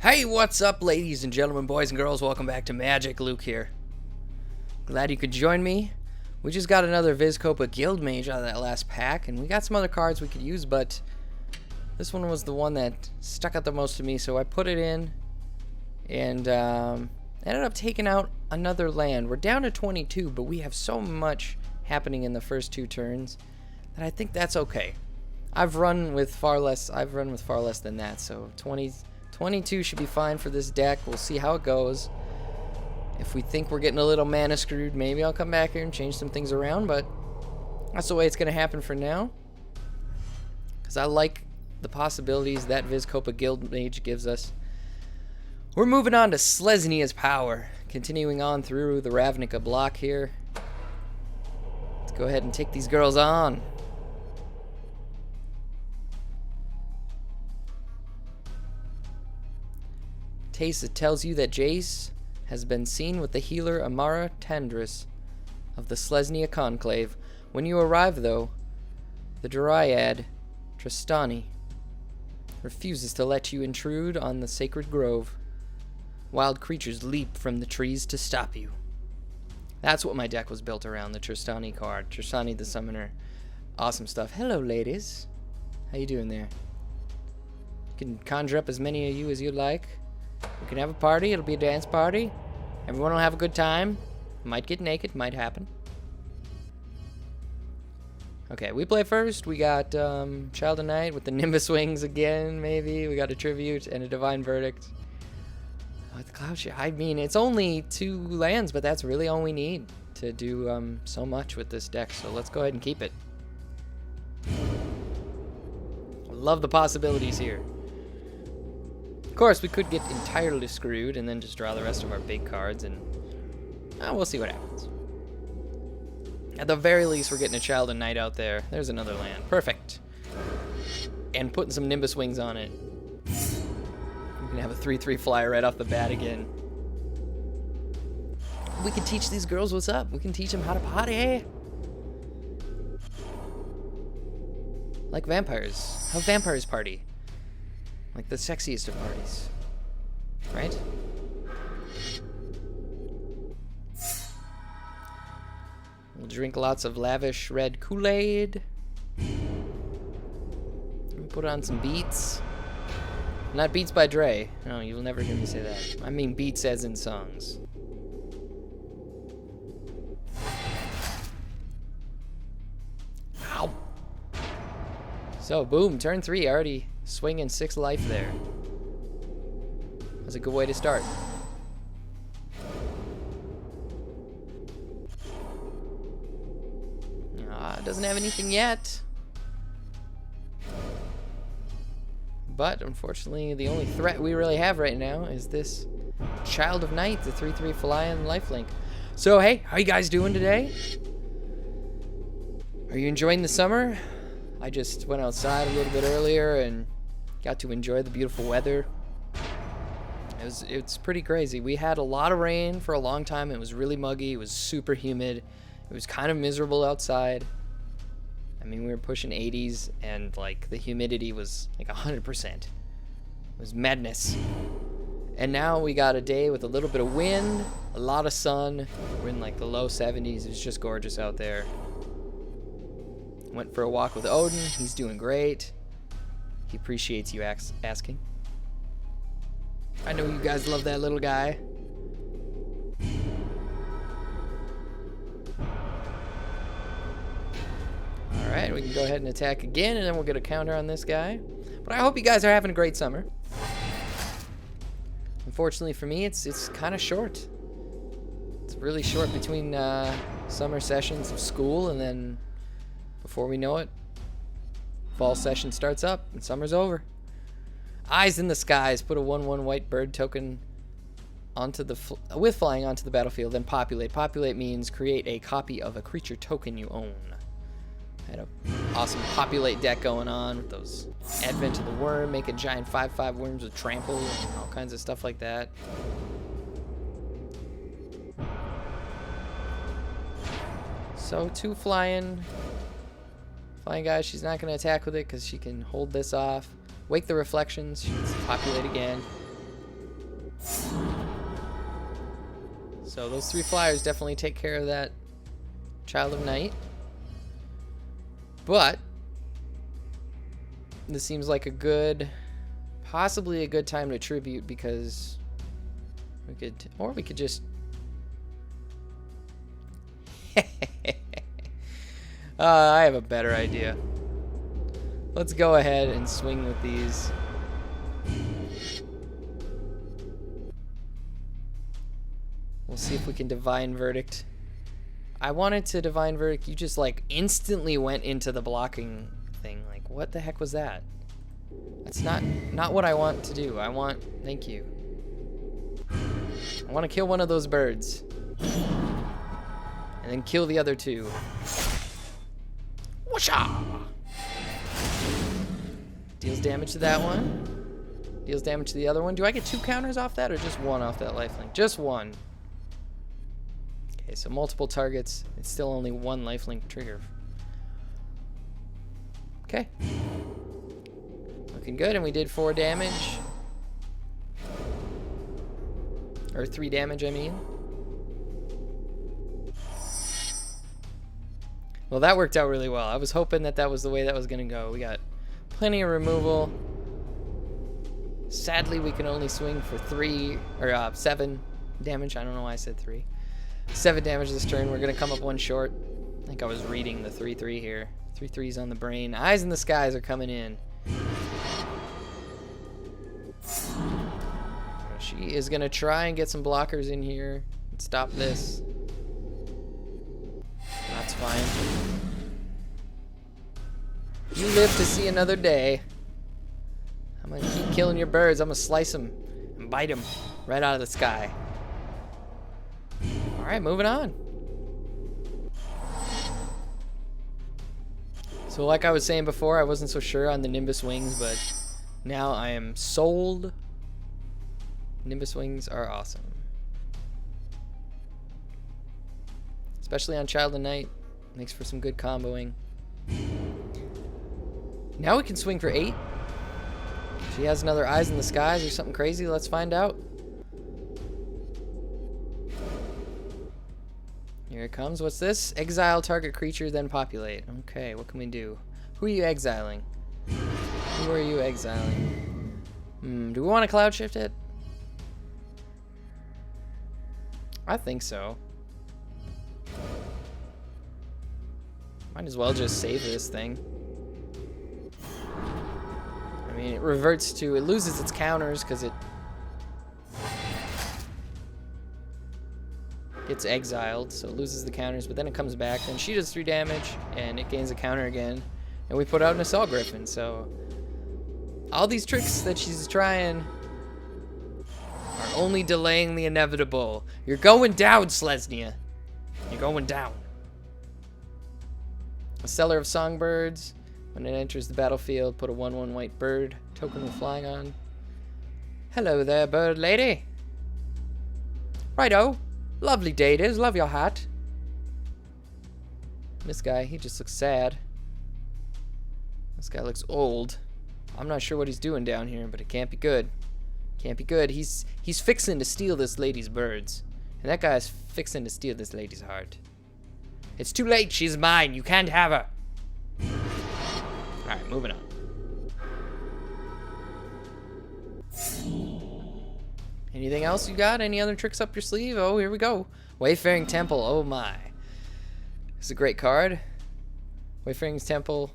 Hey, what's up, ladies and gentlemen, boys and girls? Welcome back to Magic. Luke here. Glad you could join me. We just got another Vizkopa Guild Mage out of that last pack, and we got some other cards we could use, but this one was the one that stuck out the most to me, so I put it in and ended up taking out another land. We're down to 22, but we have so much happening in the first two turns that I think that's okay. I've run with far less than that, so 22 should be fine for this deck. We'll see how it goes. If we think we're getting a little mana screwed, maybe I'll come back here and change some things around, but that's the way it's going to happen for now. Because I like the possibilities that Vizkopa Guild Mage gives us. We're moving on to Selesnya's power. Continuing on through the Ravnica block here. Let's go ahead and take these girls on. Taste tells you that Jace has been seen with the healer Amara Tendris of the Selesnya Conclave. When you arrive, though, the Dryad Tristani refuses to let you intrude on the sacred grove. Wild creatures leap from the trees to stop you. That's what my deck was built around, the Tristani card. Tristani the Summoner. Awesome stuff. Hello, ladies. How you doing there? You can conjure up as many of you as you'd like. We can have a party. It'll be a dance party. Everyone will have a good time. Might get naked. Might happen. Okay, we play first. We got Child of Night with the Nimbus Wings again, maybe. We got a Tribute and a Divine Verdict. With the Cloud Shield. I mean, it's only 2 lands, but that's really all we need to do so much with this deck. So let's go ahead and keep it. I love the possibilities here. Of course, we could get entirely screwed and then just draw the rest of our big cards, and we'll see what happens. At the very least, we're getting a Child of Night out there. There's another land. Perfect. And putting some Nimbus Wings on it. We can have a 3/3 flyer right off the bat again. We can teach these girls what's up. We can teach them how to party. Like vampires. How vampires party. Like the sexiest of parties. Right? We'll drink lots of lavish red Kool-Aid. We'll put on some Beats. Not Beats by Dre. No, you'll never hear me say that. I mean Beats as in songs. Ow! So, boom, turn 3, already swinging 6 life there. That's a good way to start. Doesn't have anything yet. But, unfortunately, the only threat we really have right now is this Child of Night, the 3/3 fly-in lifelink. So, hey, how you guys doing today? Are you enjoying the summer? I just went outside a little bit earlier and got to enjoy the beautiful weather. It's pretty crazy. We had a lot of rain for a long time. It was really muggy. It was super humid. It was kind of miserable outside. I mean, we were pushing 80s, and like the humidity was like 100%. It was madness. And now we got a day with a little bit of wind, a lot of sun. We're in like the low 70s. It's just gorgeous out there. Went for a walk with Odin. He's doing great. He appreciates you asking. I know you guys love that little guy. Alright, we can go ahead and attack again, and then we'll get a counter on this guy. But I hope you guys are having a great summer. Unfortunately for me, it's kind of short. It's really short between summer sessions of school, and then before we know it, fall session starts up and summer's over. Eyes in the Skies. Put a 1/1 white bird token onto the with flying onto the battlefield, then populate. Populate means create a copy of a creature token you own. I had an awesome populate deck going on with those Advent of the Worm, make a giant 5/5 worms with trample, and all kinds of stuff like that. So 2 flying guys. She's not going to attack with it because she can hold this off. Wake the Reflections. She can populate again. So those 3 flyers definitely take care of that Child of Night. But this seems like a good, possibly a good time to tribute, because we could just I have a better idea. Let's go ahead and swing with these. We'll see if we can Divine Verdict. I wanted to Divine Verdict. You just like instantly went into the blocking thing. Like, what the heck was that? That's not what I want to do. Thank you. I want to kill one of those birds. And then kill the other 2. Whoosha! Deals damage to that one. Deals damage to the other one. Do I get 2 counters off that or just 1 off that lifelink? Just 1. Okay, so multiple targets. It's still only 1 lifelink trigger. Okay. Looking good, and we did 4 damage. Or 3 damage, I mean. Well, that worked out really well. I was hoping that was the way that was going to go. We got plenty of removal. Sadly, we can only swing for 7 damage. I don't know why I said 3. 7 damage this turn. We're going to come up 1 short. I think I was reading the 3-3 here. 3-3's on the brain. Eyes in the skies are coming in. She is going to try and get some blockers in here and stop this. That's fine. You live to see another day. I'm going to keep killing your birds. I'm going to slice them and bite them right out of the sky. Alright, moving on. So like I was saying before, I wasn't so sure on the Nimbus wings, but now I am sold. Nimbus wings are awesome. Especially on Child of Night. Makes for some good comboing. Now we can swing for 8. She has another Eyes in the Skies or something crazy. Let's find out. Here it comes. What's this? Exile target creature, then populate. Okay, what can we do? Who are you exiling? Who are you exiling? Do we want to cloud shift it? I think so. Might as well just save this thing. I mean, it loses its counters because it gets exiled, so it loses the counters, but then it comes back, then she does 3 damage, and it gains a counter again, and we put out an Assault Griffin, so all these tricks that she's trying are only delaying the inevitable. You're going down, Selesnya. You're going down. A Seller of Songbirds. When it enters the battlefield, put a 1/1 white bird token with flying on. Hello there, bird lady. Righto. Lovely day it is. Love your hat. This guy, he just looks sad. This guy looks old. I'm not sure what he's doing down here, but it can't be good. Can't be good. He's fixing to steal this lady's birds. And that guy's fixing to steal this lady's heart. It's too late. She's mine. You can't have her. Alright, moving on. Anything else you got? Any other tricks up your sleeve? Oh, here we go. Wayfaring Temple. Oh my. This is a great card. Wayfaring's Temple.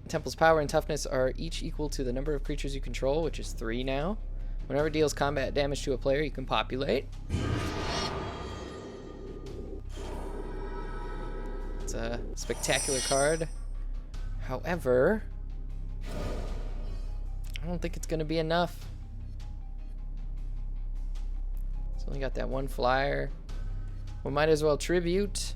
Temple's power and toughness are each equal to the number of creatures you control, which is 3 now. Whenever it deals combat damage to a player, you can populate. It's a spectacular card. However, I don't think it's going to be enough. It's only got that 1 flyer. We might as well tribute.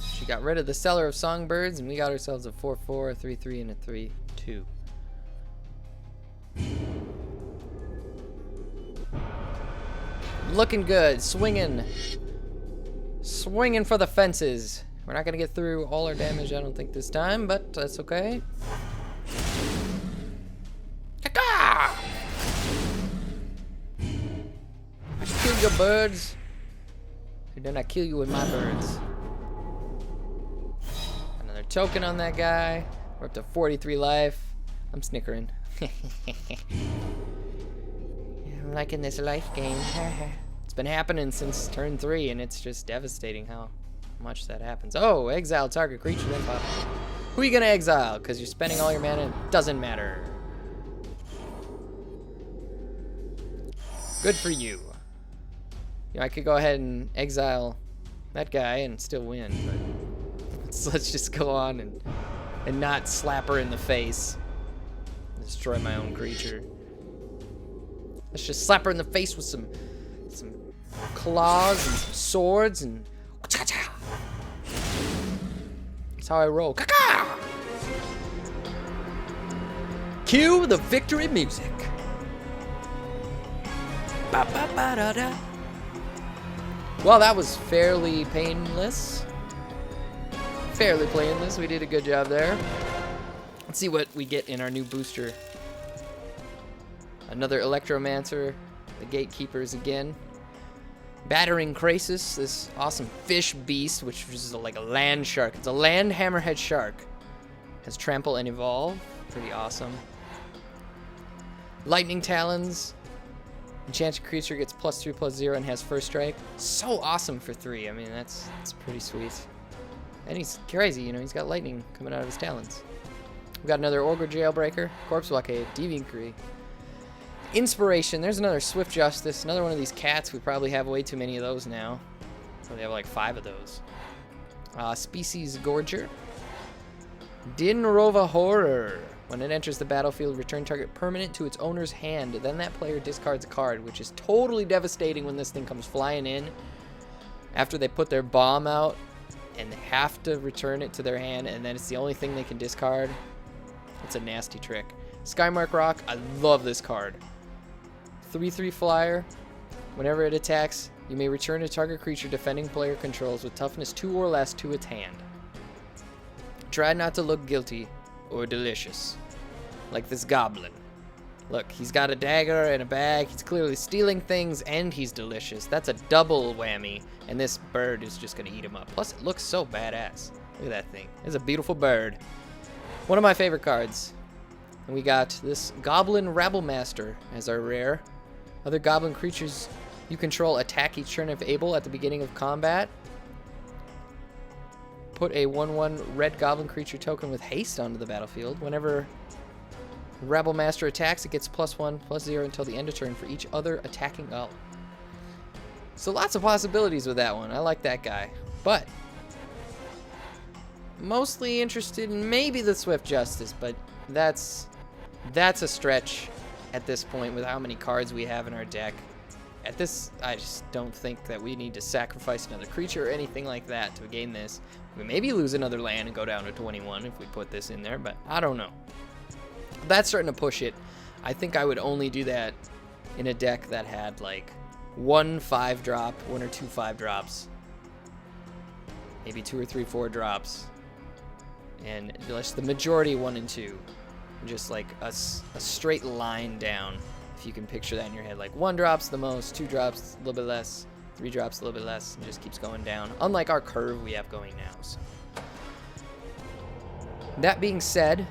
She got rid of the Seller of Songbirds, and we got ourselves a 4/4, a 3/3, and a 3/2. Looking good. Swinging for the fences. We're not going to get through all our damage, I don't think, this time, but that's okay. Caca! I kill your birds, and then I kill you with my birds. Another token on that guy. We're up to 43 life. I'm snickering. I'm liking this life game. It's been happening since turn 3, and it's just devastating how much that happens. Oh, exile target creature, then pop. Who are you gonna exile? Because you're spending all your mana. It doesn't matter. Good for you. You know, I could go ahead and exile that guy and still win, but let's just go on and not slap her in the face. Destroy my own creature. Let's just slap her in the face with some claws and some swords and that's how I roll. Cue the victory music. Ba, ba, ba, da, da. Well, that was fairly painless. Fairly painless. We did a good job there. Let's see what we get in our new booster. Another Electromancer. The Gatekeepers again. Battering Krasis, this awesome fish beast, which is like a land shark. It's a land hammerhead shark. Has trample and evolve. Pretty awesome. Lightning Talons. Enchanted creature gets +3/+0 and has first strike. So awesome for 3. I mean, that's pretty sweet. And he's crazy, you know, he's got lightning coming out of his talons. We've got another Ogre Jailbreaker, Corpse Blockade, Deviant Tree. Inspiration, there's another Swift Justice, another one of these cats. We probably have way too many of those now. Probably have like 5 of those. Species Gorger. Dinrova Horror. When it enters the battlefield, return target permanent to its owner's hand. Then that player discards a card, which is totally devastating when this thing comes flying in. After they put their bomb out and have to return it to their hand, and then it's the only thing they can discard. It's a nasty trick. Skymark Rock, I love this card. 3/3 flyer. Whenever it attacks, you may return a target creature defending player controls with toughness 2 or less to its hand. Try not to look guilty or delicious. Like this goblin. Look, he's got a dagger and a bag. He's clearly stealing things, and he's delicious. That's a double whammy, and this bird is just gonna eat him up. Plus, it looks so badass. Look at that thing. It's a beautiful bird. One of my favorite cards. And we got this Goblin Rabblemaster as our rare. Other goblin creatures you control attack each turn if able at the beginning of combat. Put a 1/1 red goblin creature token with haste onto the battlefield. Whenever Rabblemaster attacks, it gets +1/+0 until the end of turn for each other attacking. Oh. So lots of possibilities with that one. I like that guy. But mostly interested in maybe the Swift Justice, but that's a stretch at this point with how many cards we have in our deck. At this, I just don't think that we need to sacrifice another creature or anything like that to gain this. We maybe lose another land and go down to 21 if we put this in there, but I don't know. That's starting to push it. I think I would only do that in a deck that had like 1 5-drop, 1 or 2 5-drops, maybe 2 or 3 4-drops, and just the majority 1 and 2. Just like a straight line down, if you can picture that in your head. Like 1 drops the most, 2 drops a little bit less, 3 drops a little bit less, and just keeps going down. Unlike our curve we have going now. So. That being said,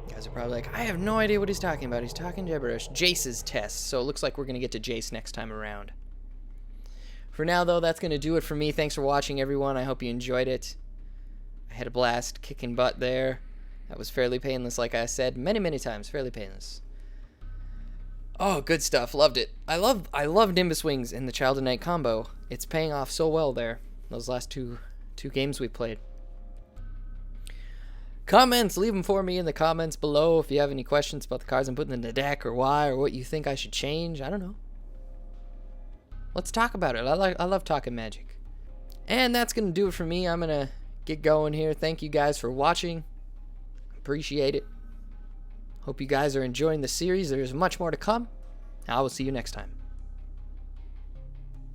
you guys are probably like, I have no idea what he's talking about. He's talking gibberish. Jace's test. So it looks like we're going to get to Jace next time around. For now, though, that's going to do it for me. Thanks for watching, everyone. I hope you enjoyed it. I had a blast kicking butt there. That was fairly painless, like I said many, many times. Fairly painless. Oh, good stuff. Loved it. I love Nimbus Wings in the Child of Night combo. It's paying off so well there. Those last two games we played. Comments, leave them for me in the comments below if you have any questions about the cards I'm putting in the deck or why or what you think I should change. I don't know. Let's talk about it. I love talking Magic. And that's going to do it for me. I'm going to get going here. Thank you guys for watching. Appreciate it. Hope you guys are enjoying the series. There's much more to come. I will see you next time.